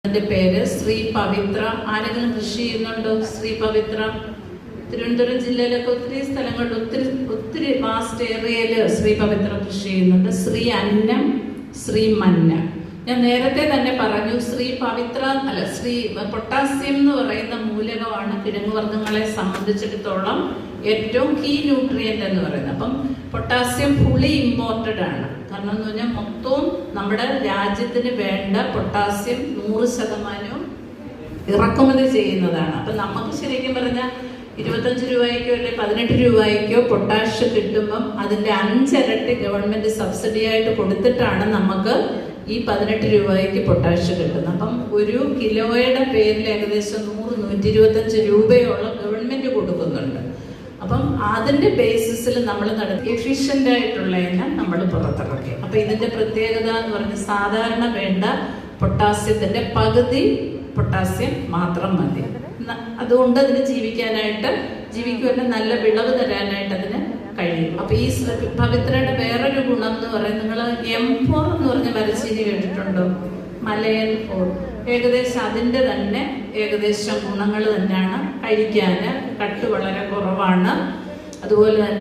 അതിന്റെ പേര് ശ്രീ പവിത്ര. ആരെങ്കിലും കൃഷി ചെയ്യുന്നുണ്ടോ? ശ്രീ പവിത്ര തിരുവനന്തപുരം ജില്ലയിലൊക്കെ ഒത്തിരി സ്ഥലങ്ങളിൽ ഒത്തിരി വാസ്റ്റ് ഏരിയയില് ശ്രീ പവിത്ര കൃഷി ചെയ്യുന്നുണ്ട്. ശ്രീ അന്നം, ശ്രീ മന്ന. ഞാൻ നേരത്തെ തന്നെ പറഞ്ഞു, ശ്രീ പവിത്ര അല്ല, ശ്രീ പൊട്ടാസ്യം എന്ന് പറയുന്ന മൂലകമാണ് കിഴങ്ങുവർഗ്ഗങ്ങളെ സംബന്ധിച്ചിടത്തോളം ഏറ്റവും കീ ന്യൂട്രിയന്റ് എന്ന് പറയുന്നത്. അപ്പം പൊട്ടാസ്യം ഫുള്ളി ഇമ്പോർട്ടഡ് ആണ്. കാരണം എന്ന് പറഞ്ഞാൽ മൊത്തവും നമ്മുടെ രാജ്യത്തിന് വേണ്ട പൊട്ടാസ്യം 100% ഇറക്കുമതി ചെയ്യുന്നതാണ്. അപ്പൊ നമുക്ക് ശരിക്കും പറഞ്ഞാൽ 25 രൂപയ്ക്കോ അല്ലെ 18 രൂപയ്ക്കോ പൊട്ടാഷ് കിട്ടുമ്പം അതിന്റെ 5 ഇരട്ടി ഗവൺമെന്റ് സബ്സിഡി ആയിട്ട് കൊടുത്തിട്ടാണ് നമുക്ക് ഈ 18 രൂപയ്ക്ക് പൊട്ടാഷ് കിട്ടുന്നത്. അപ്പം ഒരു കിലോയുടെ പേരിൽ ഏകദേശം 100-125 രൂപയോളം ഗവൺമെന്റ് കൊടുക്കുന്നുണ്ട്. അപ്പം അതിന്റെ ബേസിസിൽ നമ്മൾ എഫിഷ്യന്റ് ആയിട്ടുള്ളതിനെ നമ്മൾ പുറത്തിറക്കി. അപ്പൊ ഇതിന്റെ പ്രത്യേകത എന്ന് പറഞ്ഞാൽ സാധാരണ വേണ്ട പൊട്ടാസ്യത്തിന്റെ പകുതി പൊട്ടാസ്യം മാത്രം മതി. അതുകൊണ്ട് അതിന് ജീവിക്കുവാൻ നല്ല വിളവ് തരാനായിട്ട് അതിന് കഴിയും. അപ്പൊ ഈ പവിത്രയുടെ വേറൊരു ഗുണം എന്ന് പറയുന്നത്, നിങ്ങൾ M4 എന്ന് പറഞ്ഞ മരച്ചീനി കേട്ടിട്ടുണ്ടോ? മലയൻ 4. ഏകദേശം അതിന്റെ തന്നെ ഗുണങ്ങൾ തന്നെയാണ്. കഴിക്കാന് കട്ട് വളരെ കുറവാണ്. അതുപോലെ തന്നെ